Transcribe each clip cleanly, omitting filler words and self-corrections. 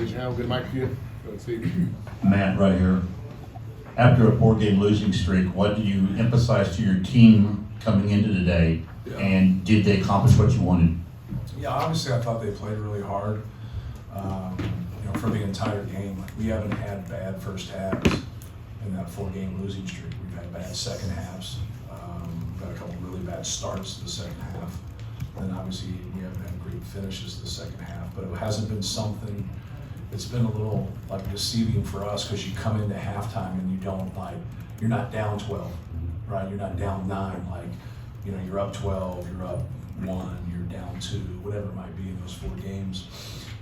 raise your hand. We'll get a mic to you. Let's see. Matt, right here. After a 4-game losing streak, what do you emphasize to your team coming into today? Yeah. And did they accomplish what you wanted? Yeah, obviously I thought they played really hard. For the entire game, like, we haven't had bad first halves in that 4-game losing streak. We've had bad second halves. We've got a couple really bad starts to the second half. And obviously we haven't had great finishes to the second half, but it hasn't been something, it's been a little like deceiving for us because you come into halftime and you don't you're not down 12, right? You're not down 9, you're up 12, you're up 1, you're down 2, whatever it might be in those 4 games.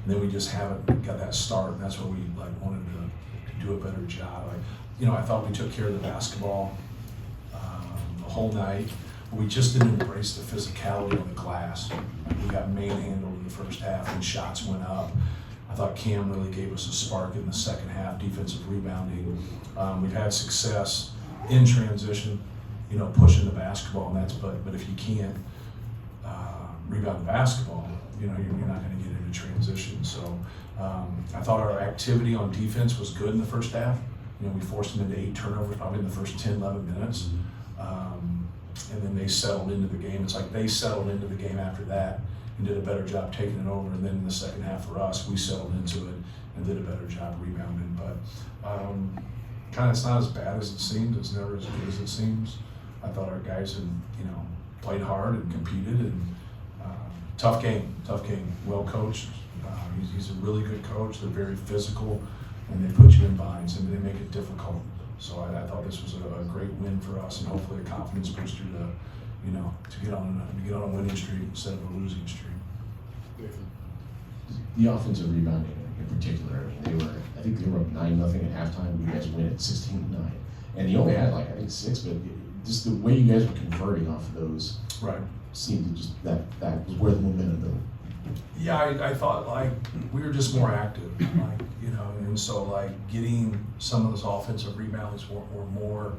And then we just haven't got that start, and that's where we wanted to do a better job. I thought we took care of the basketball the whole night. We just didn't embrace the physicality on the glass. We got manhandled in the first half and shots went up. I thought Cam really gave us a spark in the second half, defensive rebounding. We've had success in transition, pushing the basketball, and but if you can't rebound the basketball, you're not going to get into transition. So I thought our activity on defense was good in the first half. We forced them into 8 turnovers probably in the first 10, 11 minutes. And then they settled into the game. It's like they settled into the game after that and did a better job taking it over. And then in the second half for us, we settled into it and did a better job rebounding. But it's not as bad as it seems. It's never as good as it seems. I thought our guys had, played hard and competed, and tough game, well coached. He's a really good coach. They're very physical, and they put you in binds and they make it difficult. So I thought this was a great win for us, and hopefully a confidence booster to get on a winning streak instead of a losing streak. The offensive rebounding in particular, I think they were up 9-0 at halftime. You guys win at 16-9, and you only had 6, but just the way you guys were converting off of those, right, seemed to just that was where the momentum built. Yeah, I thought we were just more active, and so getting some of those offensive rebounds were more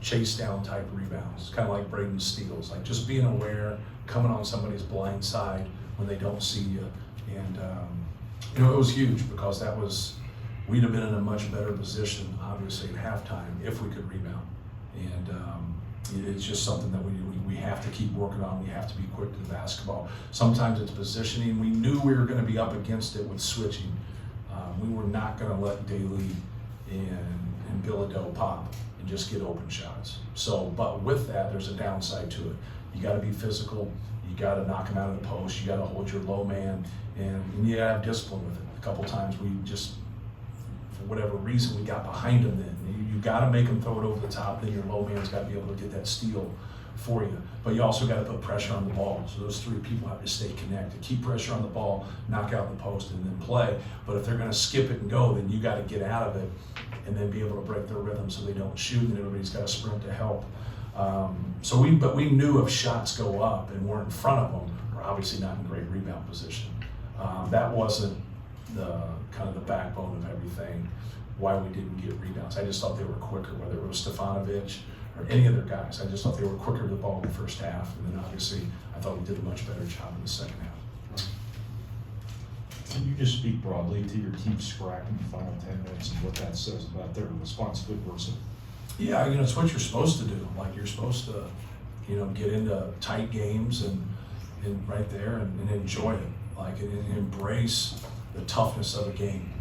chase down type rebounds, kind of like Braden steals, just being aware, coming on somebody's blind side when they don't see you, and it was huge because we'd have been in a much better position, obviously at halftime if we could rebound, and it's just something that we have to keep working on. We have to be quick to the basketball. Sometimes it's positioning. We knew we were going to be up against it with switching. We were not going to let Daly and Bilodeau pop and just get open shots. But with that, there's a downside to it. You got to be physical. You got to knock them out of the post. You got to hold your low man, and you got to have discipline with it. A couple times we just, for whatever reason, we got behind them. Then you got to make them throw it over the top. Then your low man's got to be able to get that steal for you, but you also got to put pressure on the ball. So those 3 people have to stay connected. Keep pressure on the ball, knock out the post, and then play. But if they're going to skip it and go, then you got to get out of it and then be able to break their rhythm so they don't shoot, and everybody's got to sprint to help. But we knew if shots go up and we're in front of them, we're obviously not in great rebound position. That wasn't the kind of the backbone of everything. Why we didn't get rebounds. I just thought they were quicker, whether it was Stefanovic or any other guys. I just thought they were quicker to the ball in the first half, and then obviously I thought we did a much better job in the second half. Can you just speak broadly to your team scrap in the final 10 minutes and what that says about their response, good versus? Yeah, it's what you're supposed to do. You're supposed to, get into tight games and right there and enjoy it. And embrace the toughness of a game.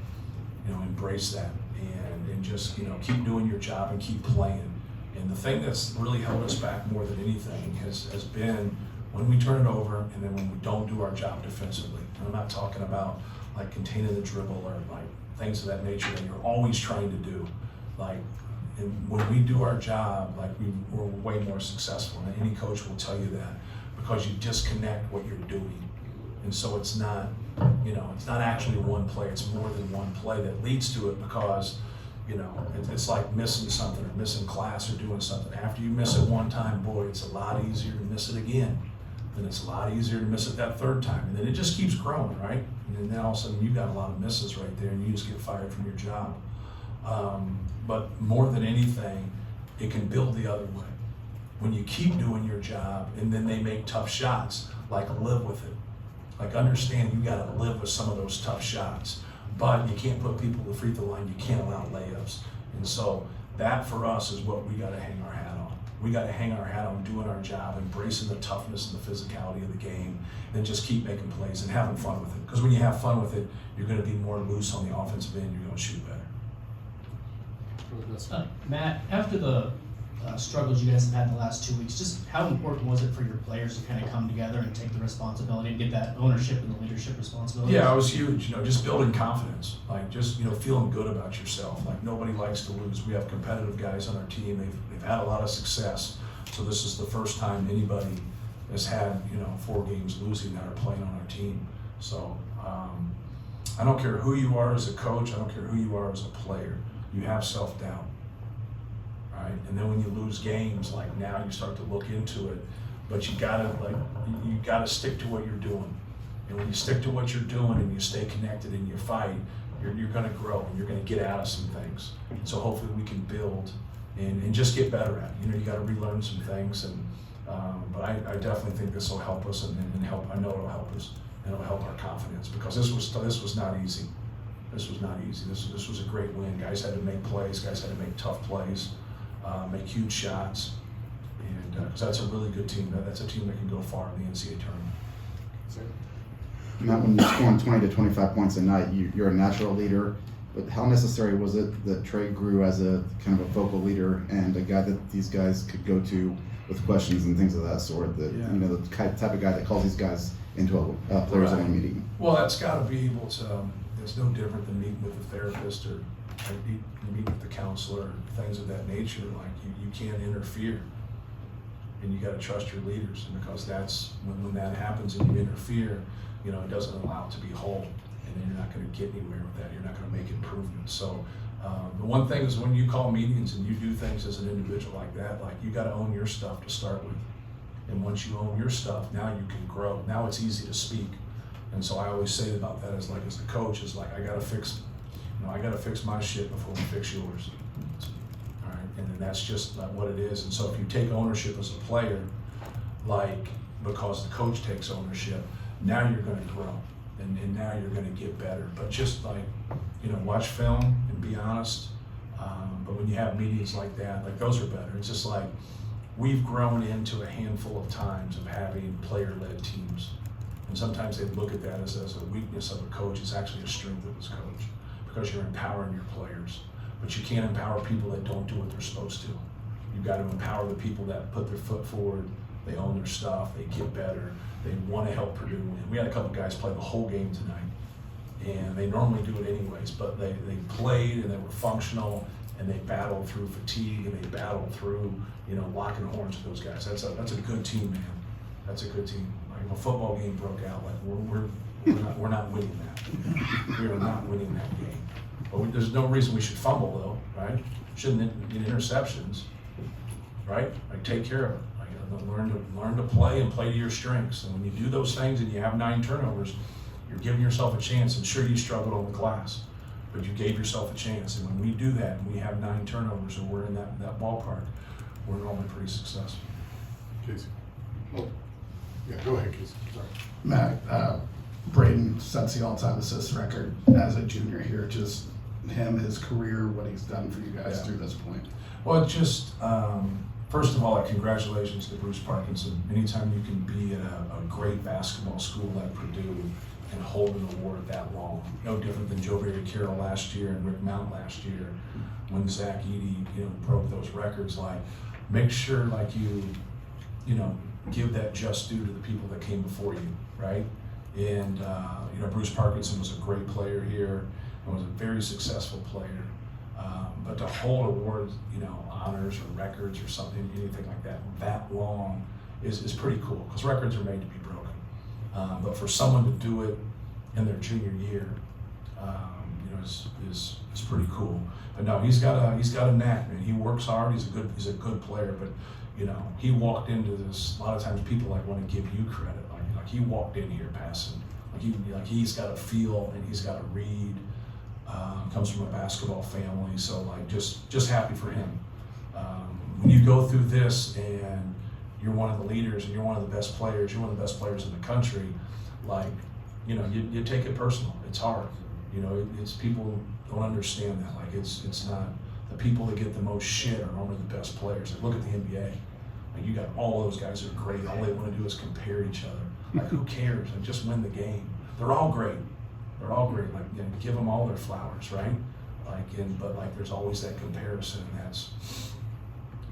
Embrace that and just keep doing your job and keep playing. And the thing that's really held us back more than anything has been when we turn it over and then when we don't do our job defensively. And I'm not talking about containing the dribble or things of that nature that you're always trying to do. And when we do our job, we're way more successful. And any coach will tell you that because you disconnect what you're doing. And so it's not, it's not actually one play. It's more than one play that leads to it because it's like missing something or missing class or doing something. After you miss it one time, boy, it's a lot easier to miss it again. Then it's a lot easier to miss it that third time. And then it just keeps growing, right? And then all of a sudden you got a lot of misses right there and you just get fired from your job. But more than anything, it can build the other way. When you keep doing your job and then they make tough shots, live with it. Understand you got to live with some of those tough shots. but you can't put people at the free throw line. You can't allow layups. And so that for us is what we got to hang our hat on. We got to hang our hat on doing our job, embracing the toughness and the physicality of the game, and just keep making plays and having fun with it. Because when you have fun with it, you're going to be more loose on the offensive end. You're going to shoot better. Matt, after the struggles you guys have had the last 2 weeks, just how important was it for your players to kind of come together and take the responsibility and get that ownership and the leadership responsibility? Yeah, it was huge. Just building confidence, like just feeling good about yourself. Like nobody likes to lose. We have competitive guys on our team. They've had a lot of success. So this is the first time anybody has had 4 games losing that are playing on our team. So I don't care who you are as a coach. I don't care who you are as a player. You have self-doubt. Right? And then when you lose games, like now you start to look into it, but you gotta stick to what you're doing. And when you stick to what you're doing and you stay connected and you fight, you're gonna grow and you're gonna get out of some things. And so hopefully we can build and just get better at it. You gotta relearn some things, and but I definitely think this will help us and help. I know it'll help us and it'll help our confidence, because this was not easy. This was not easy. This was a great win. Guys had to make plays. Guys had to make tough plays. Make huge shots, and because that's a really good team. That's a team that can go far in the NCAA tournament. Matt, when you're scoring 20 to 25 points a night, you're a natural leader, but how necessary was it that Trey grew as a kind of a vocal leader and a guy that these guys could go to with questions and things of that sort, that the type of guy that calls these guys into a players only meeting? Well, that's got to be able to, it's no different than meeting with a therapist or meet with the counselor, things of that nature. Like you can't interfere, and you got to trust your leaders. And because that's when that happens and you interfere, it doesn't allow it to be whole, and then you're not going to get anywhere with that. You're not going to make improvements. So the one thing is, when you call meetings and you do things as an individual like that, like you got to own your stuff to start with. And once you own your stuff, now you can grow. Now it's easy to speak. And so I always say about that as the coach is like, I got to fix my shit before we fix yours. All right, and then that's just what it is. And so if you take ownership as a player, because the coach takes ownership, now you're going to grow, and now you're going to get better. But just watch film and be honest. But when you have meetings like that, those are better. It's just like we've grown into a handful of times of having player-led teams. And sometimes they look at that as a weakness of a coach. It's actually a strength of his coach, because you're empowering your players. But you can't empower people that don't do what they're supposed to. You've got to empower the people that put their foot forward, they own their stuff, they get better, they want to help Purdue win. We had a couple guys play the whole game tonight, and they normally do it anyways, but they played and they were functional, and they battled through fatigue, and they battled through locking horns with those guys. That's a good team, man. That's a good team. Like if a football game broke out, we're not winning that. We are not winning that game. But there's no reason we should fumble, though, right? Shouldn't get interceptions, right? Take care of it. Learn to play and play to your strengths. And when you do those things and you have 9 turnovers, you're giving yourself a chance. And sure, you struggled on the glass, but you gave yourself a chance. And when we do that and we have 9 turnovers and we're in that ballpark, we're normally pretty successful. Casey. Oh, yeah, go ahead, Casey. Sorry. Matt, Braden sets the all-time assist record as a junior here. Just him, his career, what he's done for you guys through this point. Well, just first of all, congratulations to Bruce Parkinson. Anytime you can be at a great basketball school like Purdue and hold an award that long, no different than Joe Barry Carroll last year and Rick Mount last year, when Zach Edey broke those records. Make sure you give that just due to the people that came before you, right? And Bruce Parkinson was a great player here and was a very successful player. But to hold awards, honors or records or something, anything like that long is pretty cool, because records are made to be broken. But for someone to do it in their junior year, is pretty cool. But no, he's got a knack, man. He works hard. He's a good player. But he walked into this. A lot of times people want to give you credit. Like he walked in here passing. He's got a feel and he's got a read. Comes from a basketball family, so just happy for him. When you go through this and you're one of the leaders and you're one of the best players, you're one of the best players in the country, you take it personal. It's hard. You know, it's people don't understand that. Like it's not the people that get the most shit are only the best players. Like look at the NBA. Like you got all those guys that are great. All they want to do is compare each other. Like who cares? Like just win the game. They're all great. They're all great. Like you know, give them all their flowers, right? But there's always that comparison. And that's,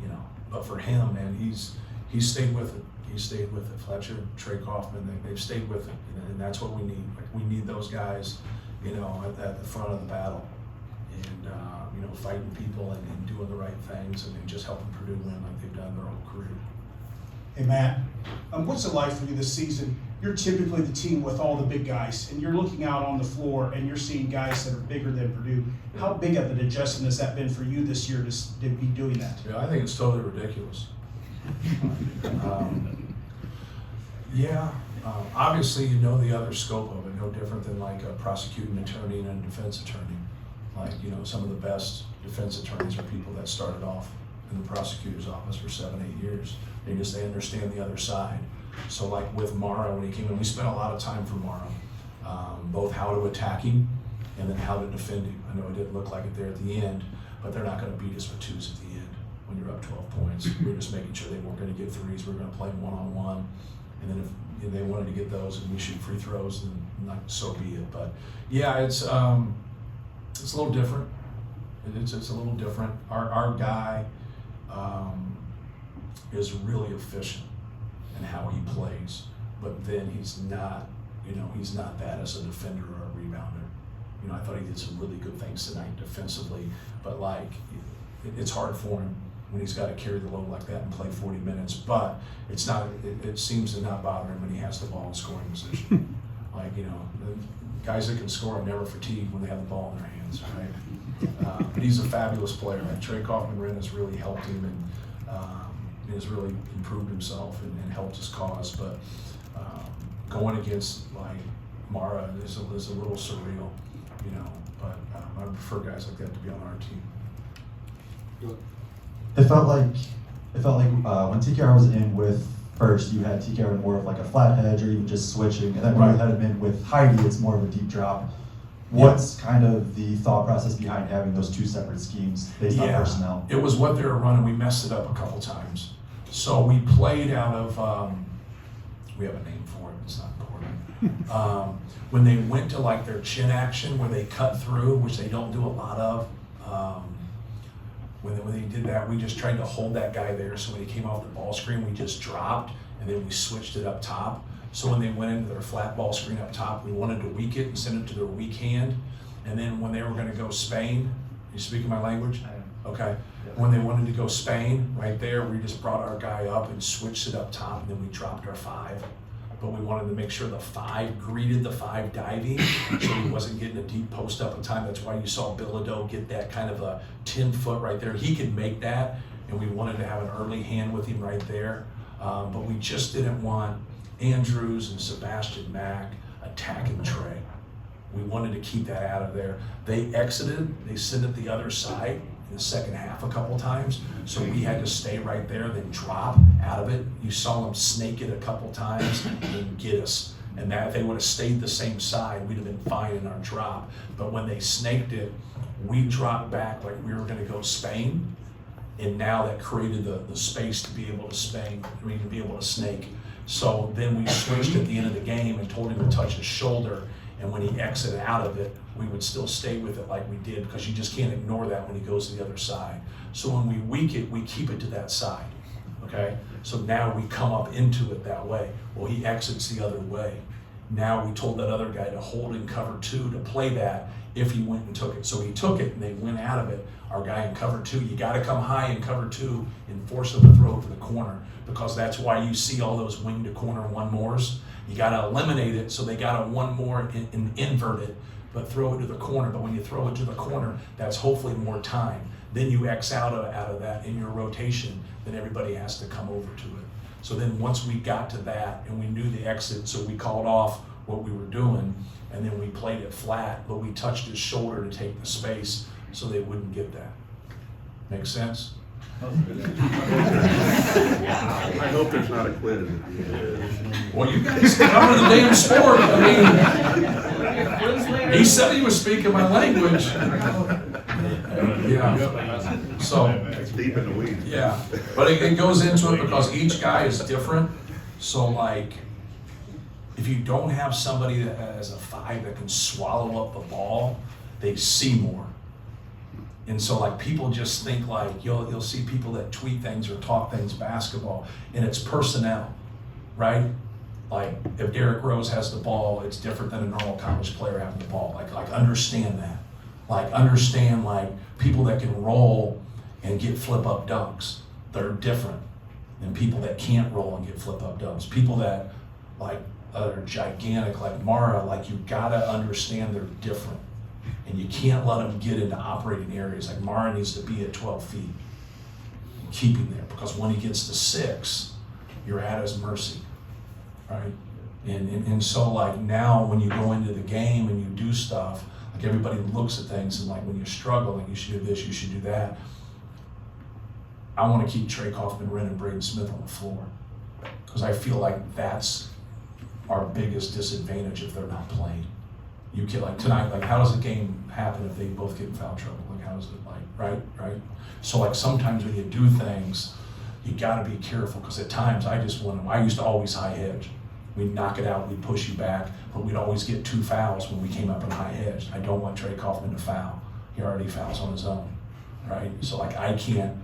you know. But for him, man, he's stayed with it. He stayed with it. Fletcher, Trey Kaufman, they've stayed with it, and that's what we need. Like we need those guys, you know, at the front of the battle, and you know, fighting people and doing the right things, and just helping Purdue win like they've done their whole career. Hey Matt, what's it like for you this season? You're typically the team with all the big guys, and you're looking out on the floor and you're seeing guys that are bigger than Purdue. How big of an adjustment has that been for you this year to be doing that? Yeah, I think it's totally ridiculous. Obviously you know the other scope of it, no different than like a prosecuting attorney and a defense attorney. Like, you know, some of the best defense attorneys are people that started off in the prosecutor's office for 7-8 years. They understand the other side. So like with Mara, when he came in, we spent a lot of time for Mara, both how to attack him and then how to defend him. I know it didn't look like it there at the end, but they're not going to beat us with twos at the end when you're up 12 points. We're just making sure they weren't going to get threes. We're going to play one-on-one. And then if they wanted to get those and we shoot free throws, then so be it. But yeah, it's a little different. It's a little different. Our guy is really efficient in how he plays, but then he's not that as a defender or a rebounder. You know, I thought he did some really good things tonight defensively, but like it's hard for him when he's got to carry the load like that and play 40 minutes. But it's not. It seems to not bother him when he has the ball in scoring position. Like, you know, the guys that can score are never fatigued when they have the ball in their hands, right? But he's a fabulous player. Like Trey Kaufman-Renn has really helped him and has really improved himself and helped his cause. But going against like Mara is a little surreal, you know. But I prefer guys like that to be on our team. It felt like when TKR was in with first, you had TKR more of like a flat hedge or even just switching, and then when you had him in with Heidi, it's more of a deep drop. What's kind of the thought process behind having those two separate schemes based on personnel? It was what they were running. We messed it up a couple times. So we played out of, we have a name for it, it's not important. When they went to like their chin action where they cut through, which they don't do a lot of, when they did that, we just tried to hold that guy there. So when he came off the ball screen, we just dropped and then we switched it up top. So when they went into their flat ball screen up top, we wanted to weak it and send it to their weak hand. And then when they were going to go Spain, you speaking my language? Okay. When they wanted to go Spain, right there, we just brought our guy up and switched it up top, and then we dropped our 5. But we wanted to make sure the 5 greeted the 5 diving, so he wasn't getting a deep post up in time. That's why you saw Bilodeau get that kind of a 10-foot right there. He could make that, and we wanted to have an early hand with him right there. But we just didn't want Andrews and Sebastian Mack attacking Trey. We wanted to keep that out of there. They exited, they sent it the other side in the second half a couple times, so we had to stay right there, then drop out of it. You saw them snake it a couple times and get us. And that if they would have stayed the same side, we'd have been fine in our drop. But when they snaked it, we dropped back like we were gonna go Spain, and now that created the space to be able to be able to snake. So then we switched at the end of the game and told him to touch his shoulder, and when he exited out of it, we would still stay with it like we did, because you just can't ignore that when he goes to the other side. So when we weak it, we keep it to that side, okay? So now we come up into it that way. Well, he exits the other way. Now we told that other guy to hold in cover 2 to play that if he went and took it. So he took it and they went out of it. Our guy in cover 2, you gotta come high in cover 2 and force him to throw it to the corner, because that's why you see all those wing to corner 1-mores. You gotta eliminate it, so they gotta 1 more and invert it, but throw it to the corner. But when you throw it to the corner, that's hopefully more time. Then you X out of that in your rotation, then everybody has to come over to it. So then once we got to that and we knew the exit, so we called off what we were doing, and then we played it flat, but we touched his shoulder to take the space so they wouldn't get that. Make sense? I hope there's not a quit at the end. Well, you guys cover the damn sport. I mean, He said he was speaking my language. Yeah. So, That's deep in the weeds. yeah, but it goes into it because each guy is different. So like, if you don't have somebody that has a 5 that can swallow up the ball, they see more. And so like people just think like, you'll see people that tweet things or talk things basketball, and it's personnel, right? Like if Derrick Rose has the ball, it's different than a normal college player having the ball. Like understand that. Like understand like people that can roll and get flip up dunks. They're different than people that can't roll and get flip up dunks. People that like are gigantic like Mara, like you gotta understand they're different. And you can't let them get into operating areas. Like Mara needs to be at 12 feet. And keep him there, because when he gets to 6, you're at his mercy, right? And so like now when you go into the game and you do stuff, like everybody looks at things and like when you're struggling, you should do this, you should do that. I want to keep Trey Kaufman-Renn and Braden Smith on the floor, because I feel like that's our biggest disadvantage if they're not playing. You can like tonight, like how does the game happen if they both get in foul trouble? Like how does it like, right? So like sometimes when you do things, you gotta be careful, because at times I used to always high hedge. We'd knock it out, we'd push you back, but we'd always get 2 fouls when we came up in high hedge. I don't want Trey Kaufman to foul. He already fouls on his own, right? So like I can't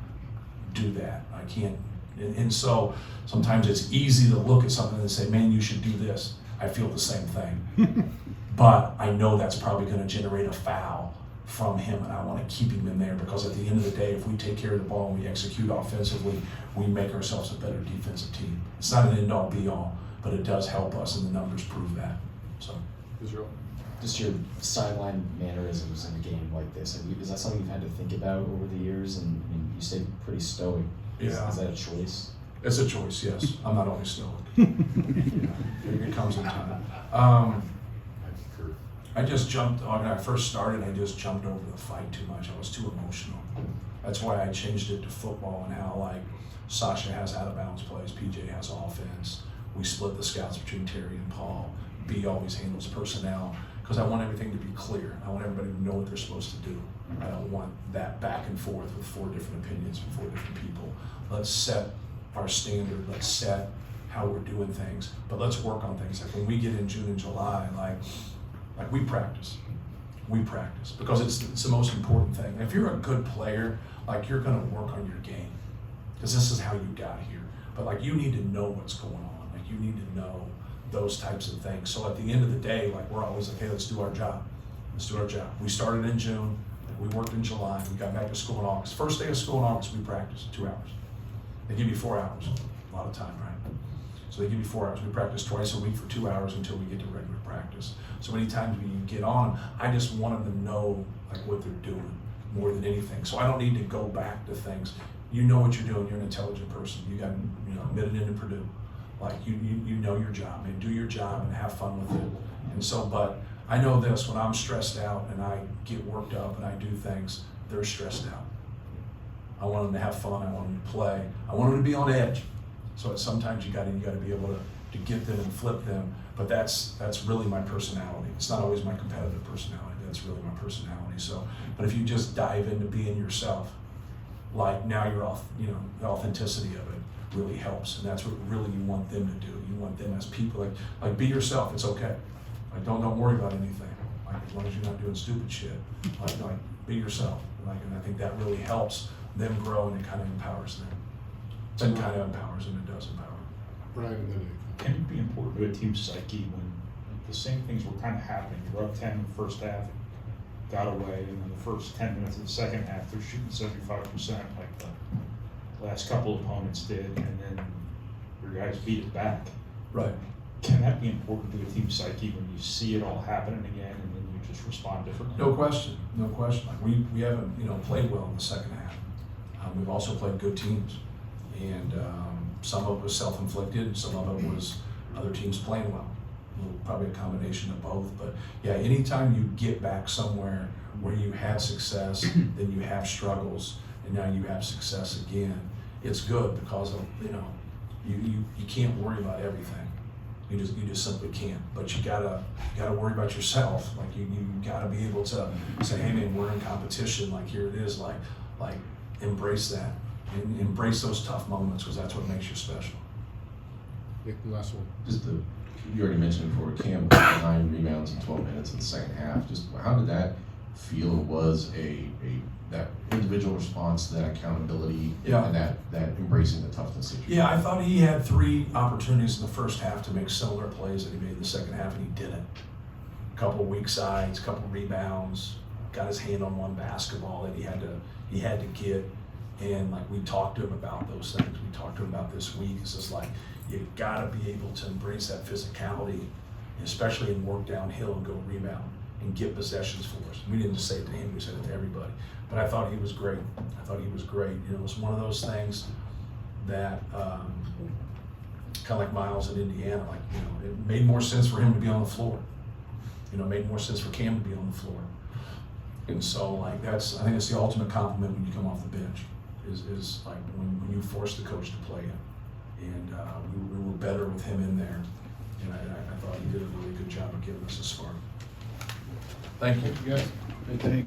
do that. I can't, and so sometimes it's easy to look at something and say, man, you should do this. I feel the same thing. But I know that's probably going to generate a foul from him, and I want to keep him in there, because at the end of the day, if we take care of the ball and we execute offensively, we make ourselves a better defensive team. It's not an end-all be-all, but it does help us, and the numbers prove that. So, Israel? Just your sideline mannerisms in a game like this. Is that something you've had to think about over the years? And I mean, you stayed pretty stoic. Yeah. Is that a choice? it's a choice, yes. I'm not always stoic. It comes in time. I just jumped, when I first started, I just jumped over the fight too much. I was too emotional. That's why I changed it to football, and how like Sasha has out of bounds plays, PJ has offense. We split the scouts between Terry and Paul. B always handles personnel, because I want everything to be clear. I want everybody to know what they're supposed to do. I don't want that back and forth with 4 different opinions from 4 different people. Let's set our standard, let's set how we're doing things, but let's work on things. Like when we get in June and July, like we practice, because it's the most important thing. If you're a good player, like you're gonna work on your game, because this is how you got here. But like you need to know what's going on. Like you need to know those types of things. So at the end of the day, like we're always like, hey, let's do our job. Let's do our job. We started in June, we worked in July, we got back to school in August. First day of school in August, we practiced 2 hours. They give you 4 hours, a lot of time, right? So they give you 4 hours. We practice twice a week for 2 hours until we get to regular practice. So many times when you get on them, I just want them to know like what they're doing more than anything. So I don't need to go back to things. You know what you're doing. You're an intelligent person. You got admitted into Purdue. Like you know your job, and do your job and have fun with it. And so, but I know this: when I'm stressed out and I get worked up and I do things, they're stressed out. I want them to have fun. I want them to play. I want them to be on edge. So sometimes you got to be able to get them and flip them. But that's really my personality. It's not always my competitive personality. That's really my personality. So, but if you just dive into being yourself, like now you're off. The authenticity of it really helps, and that's what really you want them to do. You want them as people, like be yourself. It's okay. Like don't worry about anything. Like as long as you're not doing stupid shit. Like be yourself. And I think that really helps them grow, and it kind of empowers them. It kind of empowers them. It does empower them. Brian, and then Can it be important to a team's psyche when the same things were kind of happening? You're up 10 in the first half, got away, and then the first 10 minutes of the second half, they're shooting 75% like the last couple opponents did, and then your guys beat it back. Right. Can that be important to a team's psyche when you see it all happening again, and then you just respond differently? No question. Like we haven't played well in the second half. We've also played good teams, and some of it was self-inflicted, some of it was other teams playing well. Probably a combination of both. But yeah, anytime you get back somewhere where you had success, then you have struggles, and now you have success again, it's good, because of you can't worry about everything. You just simply can't. But you gotta worry about yourself. Like you gotta be able to say, hey man, we're in competition. Like here it is. Like embrace that. And embrace those tough moments, because that's what makes you special. Yeah, the last one. You already mentioned before, Cam, 9 rebounds in 12 minutes in the second half. Just how did that feel? Was that individual response to that accountability Yeah. and that embracing the toughness that you Yeah, I thought he had 3 opportunities in the first half to make similar plays that he made in the second half, and he didn't. A couple of weak sides, a couple of rebounds, got his hand on one basketball that he had to get. And like we talked to him about those things. We talked to him about this week. It's just like you gotta be able to embrace that physicality, especially in work downhill and go rebound and get possessions for us. We didn't just say it to him, we said it to everybody. But I thought he was great. It was one of those things that kind of like Miles in Indiana, like, it made more sense for him to be on the floor. It made more sense for Cam to be on the floor. And so like I think it's the ultimate compliment when you come off the bench. Is like when you force the coach to play him. And we were better with him in there. And I thought he did a really good job of giving us a spark. Thank you. Yes. Thank you.